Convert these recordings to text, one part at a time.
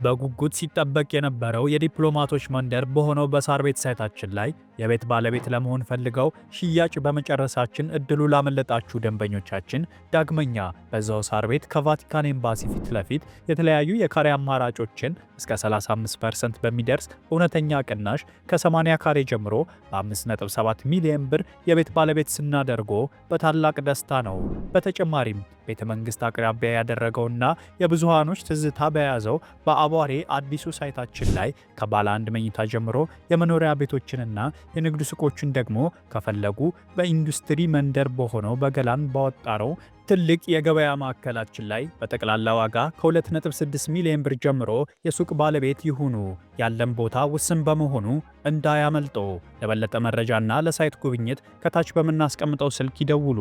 በጉጉት ሲጠበቅ የነበረው የዲፕሎማቶች መንደር በሆነው በሳር ቤት ሳይታችን ላይ የቤት ባለቤት ለመሆን ፈልገው ሽያጭ በመጨረሳችን እድሉ ላመለጣችሁ ደንበኞቻችን ዳግመኛ በዛው ሳር ቤት ከቫቲካን ኤምባሲ ፊት ለፊት የተለያዩ የካሬ አማራጮችን እስከ 35% በሚደርስ እውነተኛ ቅናሽ ከ80 ካሬ ጀምሮ በ5.7 ሚሊዮን ብር የቤት ባለቤት ስናደርጎ በታላቅ ደስታ ነው። በተጨማሪም ቤተ መንግስት አቅራቢያ ያደረገውና የብዙሃኖች ትዝታ በያዘው በአቧሬ አዲሱ ሳይታችን ላይ ከባለ አንድ መኝታ ጀምሮ የመኖሪያ ቤቶችንና የንግድ ሱቆችን ደግሞ ከፈለጉ በኢንዱስትሪ መንደር በሆነው በገላን ባወጣረው ትልቅ የገበያ ማዕከላችን ላይ በጠቅላላ ዋጋ ከ2.6 ሚሊዮን ብር ጀምሮ የሱቅ ባለቤት ይሁኑ። ያለን ቦታ ውስን በመሆኑ እንዳያመልጦ። ለበለጠ መረጃና ለሳይት ጉብኝት ከታች በምናስቀምጠው ስልክ ይደውሉ።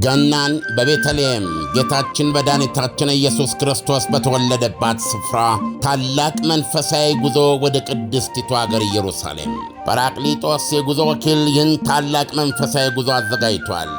ገናን በቤተልሔም ጌታችን መድኃኒታችን ኢየሱስ ክርስቶስ በተወለደባት ስፍራ ታላቅ መንፈሳዊ ጉዞ ወደ ቅድስቲቱ አገር ኢየሩሳሌም ጰራቅሊጦስ የጉዞ ወኪል ይህን ታላቅ መንፈሳዊ ጉዞ አዘጋጅቷል።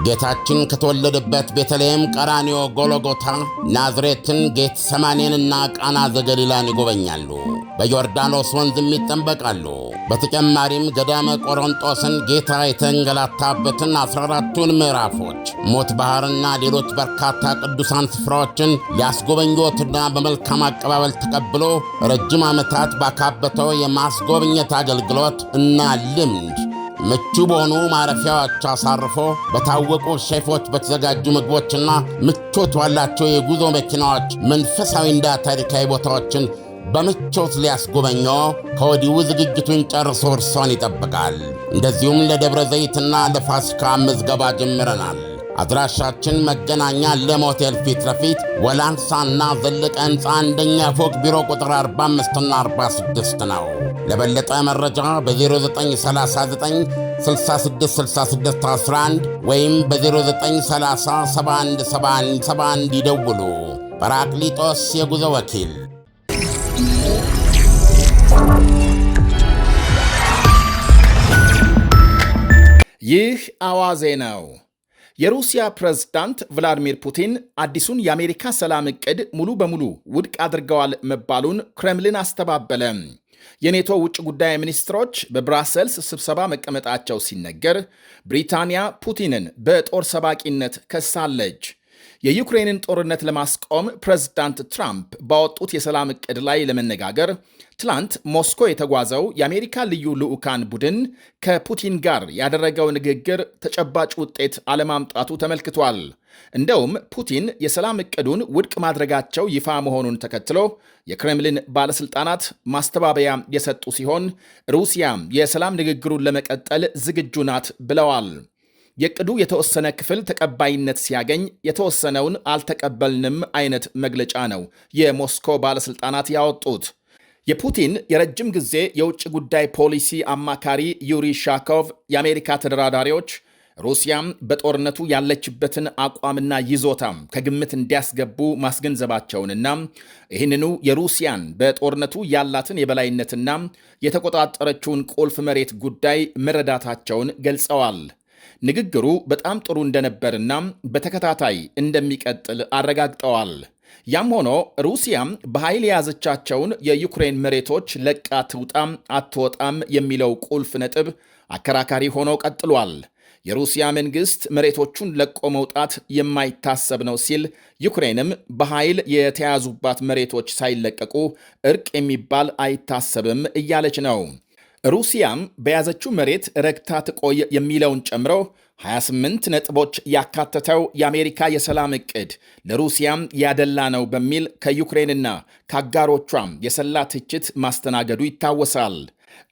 ጌታችን ከተወለደበት ቤተልሔም፣ ቀራንዮ፣ ጎልጎታ፣ ናዝሬትን፣ ጌት ሰማኔንና ቃና ዘገሊላን ይጎበኛሉ። በዮርዳኖስ ወንዝም ይጠመቃሉ። በተጨማሪም ገዳመ ቆሮንጦስን ጌታ የተንገላታበትን 14ቱን ምዕራፎች፣ ሞት ባሕርና ሌሎች በርካታ ቅዱሳን ስፍራዎችን ሊያስጎበኞትና በመልካም አቀባበል ተቀብሎ ረጅም ዓመታት ባካበተው የማስጎብኘት አገልግሎት እና ልምድ ምቹ በሆኑ ማረፊያዎች አሳርፎ በታወቁ ሼፎች በተዘጋጁ ምግቦችና ምቾት ባላቸው የጉዞ መኪናዎች መንፈሳዊና ታሪካዊ ቦታዎችን በምቾት ሊያስጎበኞ ከወዲሁ ዝግጅቱን ጨርሶ እርሶን ይጠብቃል። እንደዚሁም ለደብረ ዘይትና ለፋሲካ ምዝገባ ጀምረናል። አድራሻችን መገናኛ ለም ሆቴል ፊት ለፊት ወላንሳና ዘለቀ ሕንፃ አንደኛ ፎቅ ቢሮ ቁጥር 45 እና 46 ነው። ለበለጠ መረጃ በ0939 666611 ወይም በ0930 717171 ይደውሉ። ጰራቅሊጦስ የጉዞ ወኪል። ይህ አዋዜ ነው። የሩሲያ ፕሬዝዳንት ቭላዲሚር ፑቲን አዲሱን የአሜሪካ ሰላም ዕቅድ ሙሉ በሙሉ ውድቅ አድርገዋል መባሉን ክሬምሊን አስተባበለ። የኔቶ ውጭ ጉዳይ ሚኒስትሮች በብራሰልስ ስብሰባ መቀመጣቸው ሲነገር፣ ብሪታንያ ፑቲንን በጦር ሰባቂነት ከሳለች። የዩክሬንን ጦርነት ለማስቆም ፕሬዝዳንት ትራምፕ ባወጡት የሰላም ዕቅድ ላይ ለመነጋገር ትላንት ሞስኮ የተጓዘው የአሜሪካ ልዩ ልዑካን ቡድን ከፑቲን ጋር ያደረገው ንግግር ተጨባጭ ውጤት አለማምጣቱ ተመልክቷል። እንደውም ፑቲን የሰላም ዕቅዱን ውድቅ ማድረጋቸው ይፋ መሆኑን ተከትሎ የክሬምሊን ባለሥልጣናት ማስተባበያ የሰጡ ሲሆን ሩሲያም የሰላም ንግግሩን ለመቀጠል ዝግጁ ናት ብለዋል። የዕቅዱ የተወሰነ ክፍል ተቀባይነት ሲያገኝ የተወሰነውን አልተቀበልንም አይነት መግለጫ ነው የሞስኮ ባለሥልጣናት ያወጡት። የፑቲን የረጅም ጊዜ የውጭ ጉዳይ ፖሊሲ አማካሪ ዩሪ ሻኮቭ የአሜሪካ ተደራዳሪዎች ሩሲያም በጦርነቱ ያለችበትን አቋምና ይዞታም ከግምት እንዲያስገቡ ማስገንዘባቸውንና ይህንኑ የሩሲያን በጦርነቱ ያላትን የበላይነትና የተቆጣጠረችውን ቁልፍ መሬት ጉዳይ መረዳታቸውን ገልጸዋል። ንግግሩ በጣም ጥሩ እንደነበርና በተከታታይ እንደሚቀጥል አረጋግጠዋል። ያም ሆኖ ሩሲያም በኃይል የያዘቻቸውን የዩክሬን መሬቶች ለቃ ትውጣም አትወጣም የሚለው ቁልፍ ነጥብ አከራካሪ ሆኖ ቀጥሏል። የሩሲያ መንግሥት መሬቶቹን ለቆ መውጣት የማይታሰብ ነው ሲል፣ ዩክሬንም በኃይል የተያዙባት መሬቶች ሳይለቀቁ እርቅ የሚባል አይታሰብም እያለች ነው። ሩሲያም በያዘችው መሬት ረግታ ትቆይ የሚለውን ጨምሮ 28 ነጥቦች ያካተተው የአሜሪካ የሰላም ዕቅድ ለሩሲያም ያደላ ነው በሚል ከዩክሬንና ከአጋሮቿም የሰላ ትችት ማስተናገዱ ይታወሳል።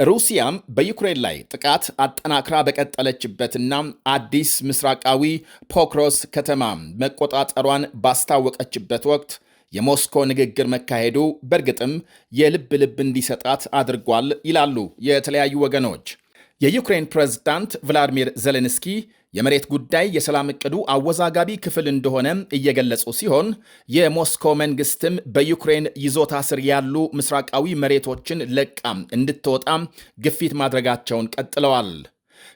ሩሲያም በዩክሬን ላይ ጥቃት አጠናክራ በቀጠለችበትና አዲስ ምስራቃዊ ፖክሮስ ከተማ መቆጣጠሯን ባስታወቀችበት ወቅት የሞስኮ ንግግር መካሄዱ በእርግጥም የልብ ልብ እንዲሰጣት አድርጓል ይላሉ የተለያዩ ወገኖች። የዩክሬን ፕሬዝዳንት ቭላዲሚር ዜሌንስኪ የመሬት ጉዳይ የሰላም ዕቅዱ አወዛጋቢ ክፍል እንደሆነ እየገለጹ ሲሆን፣ የሞስኮ መንግስትም በዩክሬን ይዞታ ስር ያሉ ምስራቃዊ መሬቶችን ለቃም እንድትወጣም ግፊት ማድረጋቸውን ቀጥለዋል።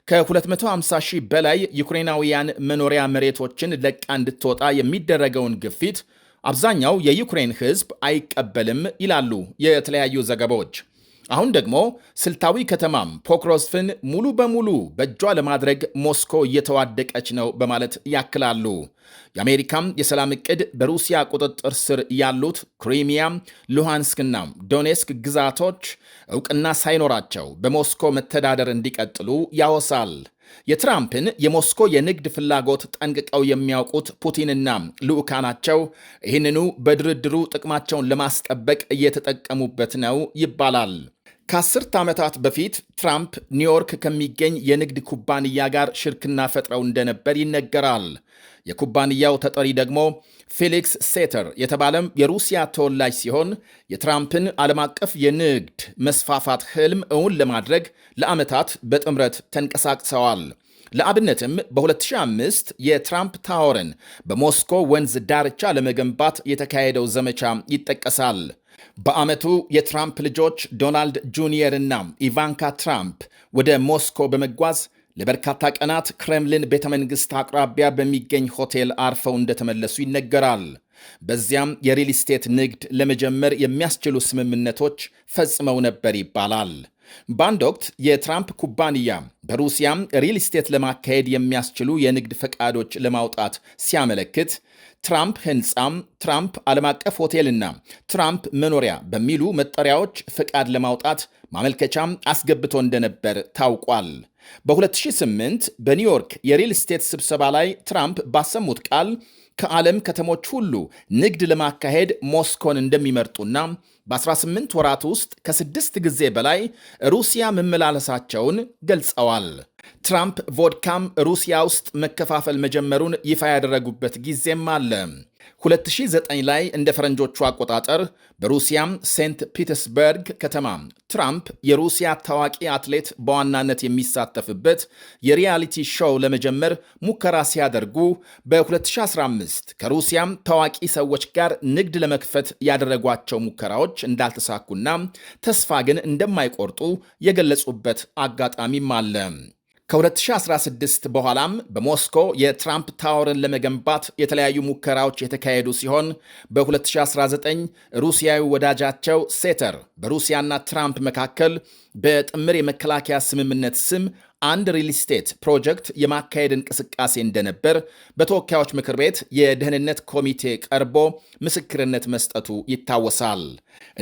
ከ250 ሺህ በላይ ዩክሬናውያን መኖሪያ መሬቶችን ለቃ እንድትወጣ የሚደረገውን ግፊት አብዛኛው የዩክሬን ሕዝብ አይቀበልም ይላሉ የተለያዩ ዘገባዎች። አሁን ደግሞ ስልታዊ ከተማም ፖክሮቭስክን ሙሉ በሙሉ በእጇ ለማድረግ ሞስኮ እየተዋደቀች ነው በማለት ያክላሉ። የአሜሪካም የሰላም ዕቅድ በሩሲያ ቁጥጥር ስር ያሉት ክሪሚያ፣ ሉሃንስክና ዶኔስክ ግዛቶች ዕውቅና ሳይኖራቸው በሞስኮ መተዳደር እንዲቀጥሉ ያወሳል። የትራምፕን የሞስኮ የንግድ ፍላጎት ጠንቅቀው የሚያውቁት ፑቲንና ልዑካናቸው ይህንኑ በድርድሩ ጥቅማቸውን ለማስጠበቅ እየተጠቀሙበት ነው ይባላል። ከ10 ዓመታት በፊት ትራምፕ ኒውዮርክ ከሚገኝ የንግድ ኩባንያ ጋር ሽርክና ፈጥረው እንደነበር ይነገራል። የኩባንያው ተጠሪ ደግሞ ፌሊክስ ሴተር የተባለም የሩሲያ ተወላጅ ሲሆን የትራምፕን ዓለም አቀፍ የንግድ መስፋፋት ህልም እውን ለማድረግ ለዓመታት በጥምረት ተንቀሳቅሰዋል። ለአብነትም በ2005 የትራምፕ ታወርን በሞስኮ ወንዝ ዳርቻ ለመገንባት የተካሄደው ዘመቻ ይጠቀሳል። በዓመቱ የትራምፕ ልጆች ዶናልድ ጁኒየር እና ኢቫንካ ትራምፕ ወደ ሞስኮ በመጓዝ ለበርካታ ቀናት ክሬምሊን ቤተ መንግሥት አቅራቢያ በሚገኝ ሆቴል አርፈው እንደተመለሱ ይነገራል። በዚያም የሪል ስቴት ንግድ ለመጀመር የሚያስችሉ ስምምነቶች ፈጽመው ነበር ይባላል። በአንድ ወቅት የትራምፕ ኩባንያ በሩሲያም ሪል ስቴት ለማካሄድ የሚያስችሉ የንግድ ፈቃዶች ለማውጣት ሲያመለክት ትራምፕ ሕንፃም፣ ትራምፕ ዓለም አቀፍ ሆቴልና ትራምፕ መኖሪያ በሚሉ መጠሪያዎች ፈቃድ ለማውጣት ማመልከቻም አስገብቶ እንደነበር ታውቋል። በ2008 በኒውዮርክ የሪል ስቴት ስብሰባ ላይ ትራምፕ ባሰሙት ቃል ከዓለም ከተሞች ሁሉ ንግድ ለማካሄድ ሞስኮን እንደሚመርጡና በ18 ወራት ውስጥ ከ6 ጊዜ በላይ ሩሲያ መመላለሳቸውን ገልጸዋል። ትራምፕ ቮድካም ሩሲያ ውስጥ መከፋፈል መጀመሩን ይፋ ያደረጉበት ጊዜም አለ። 2009 ላይ እንደ ፈረንጆቹ አቆጣጠር በሩሲያም ሴንት ፒተርስበርግ ከተማ ትራምፕ የሩሲያ ታዋቂ አትሌት በዋናነት የሚሳተፍበት የሪያሊቲ ሾው ለመጀመር ሙከራ ሲያደርጉ በ2015 ከሩሲያም ታዋቂ ሰዎች ጋር ንግድ ለመክፈት ያደረጓቸው ሙከራዎች እንዳልተሳኩና ተስፋ ግን እንደማይቆርጡ የገለጹበት አጋጣሚም አለ። ከ2016 በኋላም በሞስኮ የትራምፕ ታወርን ለመገንባት የተለያዩ ሙከራዎች የተካሄዱ ሲሆን በ2019 ሩሲያዊ ወዳጃቸው ሴተር በሩሲያና ትራምፕ መካከል በጥምር የመከላከያ ስምምነት ስም አንድ ሪል ስቴት ፕሮጀክት የማካሄድ እንቅስቃሴ እንደነበር በተወካዮች ምክር ቤት የደህንነት ኮሚቴ ቀርቦ ምስክርነት መስጠቱ ይታወሳል።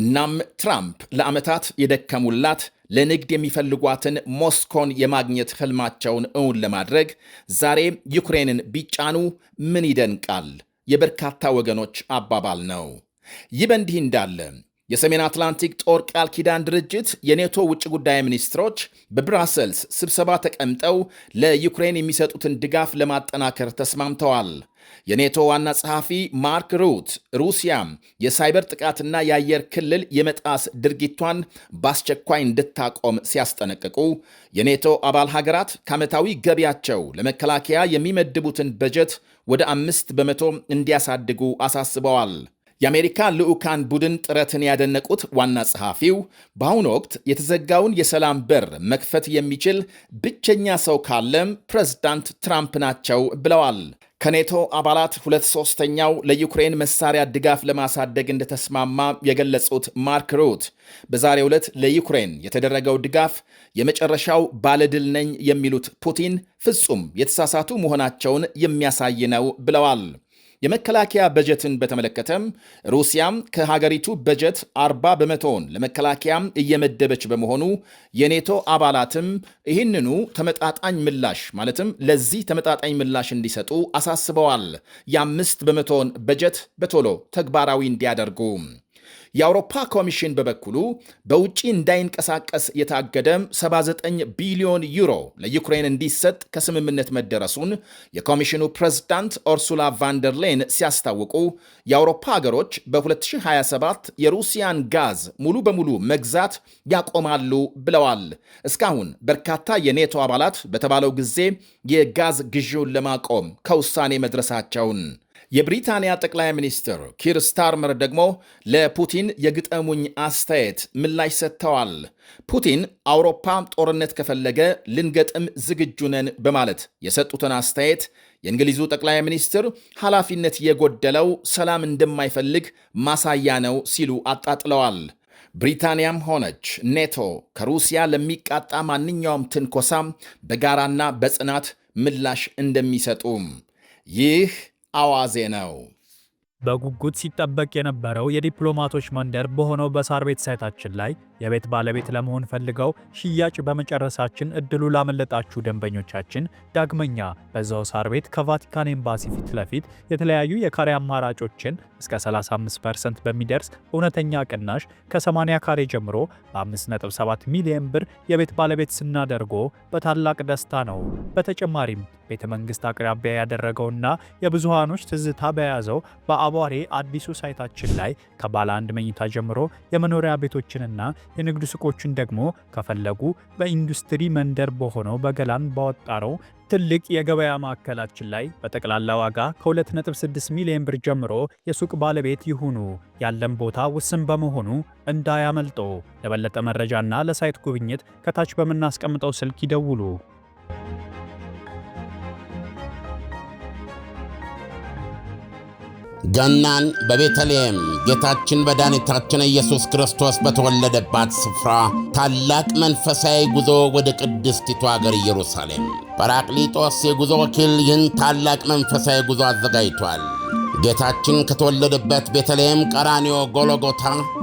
እናም ትራምፕ ለዓመታት የደከሙላት ለንግድ የሚፈልጓትን ሞስኮን የማግኘት ህልማቸውን እውን ለማድረግ ዛሬ ዩክሬንን ቢጫኑ ምን ይደንቃል? የበርካታ ወገኖች አባባል ነው። ይህ በእንዲህ እንዳለ የሰሜን አትላንቲክ ጦር ቃል ኪዳን ድርጅት የኔቶ ውጭ ጉዳይ ሚኒስትሮች በብራሰልስ ስብሰባ ተቀምጠው ለዩክሬን የሚሰጡትን ድጋፍ ለማጠናከር ተስማምተዋል። የኔቶ ዋና ጸሐፊ ማርክ ሩት ሩሲያ የሳይበር ጥቃትና የአየር ክልል የመጣስ ድርጊቷን በአስቸኳይ እንድታቆም ሲያስጠነቅቁ የኔቶ አባል ሀገራት ከዓመታዊ ገቢያቸው ለመከላከያ የሚመድቡትን በጀት ወደ 5 በመቶ እንዲያሳድጉ አሳስበዋል። የአሜሪካ ልዑካን ቡድን ጥረትን ያደነቁት ዋና ጸሐፊው በአሁኑ ወቅት የተዘጋውን የሰላም በር መክፈት የሚችል ብቸኛ ሰው ካለም ፕሬዝዳንት ትራምፕ ናቸው ብለዋል። ከኔቶ አባላት 2/3ኛው ለዩክሬን መሳሪያ ድጋፍ ለማሳደግ እንደተስማማ የገለጹት ማርክ ሩት በዛሬው ዕለት ለዩክሬን የተደረገው ድጋፍ የመጨረሻው ባለድል ነኝ የሚሉት ፑቲን ፍጹም የተሳሳቱ መሆናቸውን የሚያሳይ ነው ብለዋል። የመከላከያ በጀትን በተመለከተም ሩሲያም ከሀገሪቱ በጀት 40 በመቶውን ለመከላከያም እየመደበች በመሆኑ የኔቶ አባላትም ይህንኑ ተመጣጣኝ ምላሽ ማለትም ለዚህ ተመጣጣኝ ምላሽ እንዲሰጡ አሳስበዋል። የ5 በመቶውን በጀት በቶሎ ተግባራዊ እንዲያደርጉ። የአውሮፓ ኮሚሽን በበኩሉ በውጪ እንዳይንቀሳቀስ የታገደም 79 ቢሊዮን ዩሮ ለዩክሬን እንዲሰጥ ከስምምነት መደረሱን የኮሚሽኑ ፕሬዝዳንት ኦርሱላ ቫንደር ሌን ሲያስታውቁ የአውሮፓ ሀገሮች በ2027 የሩሲያን ጋዝ ሙሉ በሙሉ መግዛት ያቆማሉ ብለዋል። እስካሁን በርካታ የኔቶ አባላት በተባለው ጊዜ የጋዝ ግዢውን ለማቆም ከውሳኔ መድረሳቸውን የብሪታንያ ጠቅላይ ሚኒስትር ኪር ስታርመር ደግሞ ለፑቲን የግጠሙኝ አስተያየት ምላሽ ሰጥተዋል። ፑቲን አውሮፓ ጦርነት ከፈለገ ልንገጥም ዝግጁ ነን በማለት የሰጡትን አስተያየት የእንግሊዙ ጠቅላይ ሚኒስትር ኃላፊነት የጎደለው ሰላም እንደማይፈልግ ማሳያ ነው ሲሉ አጣጥለዋል። ብሪታንያም ሆነች ኔቶ ከሩሲያ ለሚቃጣ ማንኛውም ትንኮሳም በጋራና በጽናት ምላሽ እንደሚሰጡም ይህ አዋዜ ነው። በጉጉት ሲጠበቅ የነበረው የዲፕሎማቶች መንደር በሆነው በሳር ቤት ሳይታችን ላይ የቤት ባለቤት ለመሆን ፈልገው ሽያጭ በመጨረሳችን እድሉ ላመለጣችሁ ደንበኞቻችን ዳግመኛ በዛው ሳር ቤት ከቫቲካን ኤምባሲ ፊት ለፊት የተለያዩ የካሬ አማራጮችን እስከ 35% በሚደርስ እውነተኛ ቅናሽ ከ80 ካሬ ጀምሮ በ5.7 ሚሊዮን ብር የቤት ባለቤት ስናደርጎ በታላቅ ደስታ ነው። በተጨማሪም ቤተ መንግስት አቅራቢያ ያደረገውና የብዙሃኖች ትዝታ በያዘው በአቧሬ አዲሱ ሳይታችን ላይ ከባለ አንድ መኝታ ጀምሮ የመኖሪያ ቤቶችንና የንግድ ሱቆችን ደግሞ ከፈለጉ በኢንዱስትሪ መንደር በሆነው በገላን ባወጣረው ትልቅ የገበያ ማዕከላችን ላይ በጠቅላላ ዋጋ ከ2.6 ሚሊዮን ብር ጀምሮ የሱቅ ባለቤት ይሁኑ። ያለን ቦታ ውስን በመሆኑ እንዳያመልጦ። ለበለጠ መረጃና ለሳይት ጉብኝት ከታች በምናስቀምጠው ስልክ ይደውሉ። ገናን በቤተልሔም ጌታችን መድኃኒታችን ኢየሱስ ክርስቶስ በተወለደባት ስፍራ ታላቅ መንፈሳዊ ጉዞ ወደ ቅድስቲቱ አገር ኢየሩሳሌም ጰራቅሊጦስ የጉዞ ወኪል ይህን ታላቅ መንፈሳዊ ጉዞ አዘጋጅቷል። ጌታችን ከተወለደበት ቤተልሔም፣ ቀራንዮ፣ ጎልጎታ፣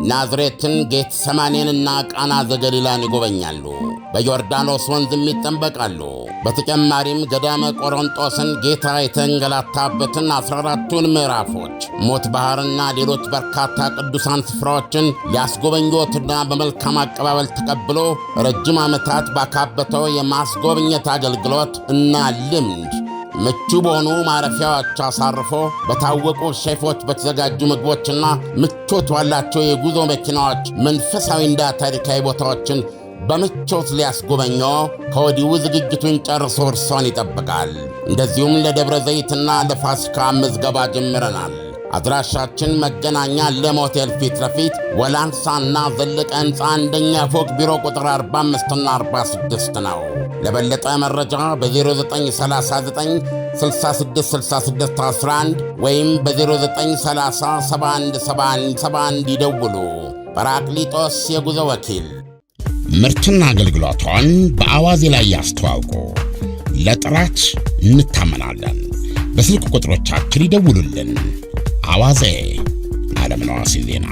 ናዝሬትን፣ ጌቴሰማኔንና ቃና ዘገሊላን ይጎበኛሉ። በዮርዳኖስ ወንዝም ይጠመቃሉ። በተጨማሪም ገዳመ ቆሮንጦስን ጌታ የተንገላታበትን 14ቱን ምዕራፎች፣ ሞት ባሕርና ሌሎች በርካታ ቅዱሳን ስፍራዎችን ሊያስጎበኞትና በመልካም አቀባበል ተቀብሎ ረጅም ዓመታት ባካበተው የማስጎብኘት አገልግሎት እና ልምድ ምቹ በሆኑ ማረፊያዎች አሳርፎ በታወቁ ሼፎች በተዘጋጁ ምግቦችና ምቾት ባላቸው የጉዞ መኪናዎች መንፈሳዊና ታሪካዊ ቦታዎችን በምቾት ሊያስጎበኞ ከወዲሁ ዝግጅቱን ጨርሶ እርሶን ይጠብቃል። እንደዚሁም ለደብረ ዘይትና ለፋሲካ ምዝገባ ጀምረናል። አድራሻችን መገናኛ ለም ሆቴል ፊት ለፊት ወላንሳና ዘለቀ ሕንፃ አንደኛ ፎቅ ቢሮ ቁጥር 45 እና 46 ነው። ለበለጠ መረጃ በ0939 666611 ወይም በ0930 717171 ይደውሉ። ጰራቅሊጦስ የጉዞ ወኪል። ምርትና አገልግሎቷን በአዋዜ ላይ ያስተዋውቁ። ለጥራች እንታመናለን። በስልክ ቁጥሮቻችን ይደውሉልን። አዋዜ ዓለምነህ ዋሴ ዜና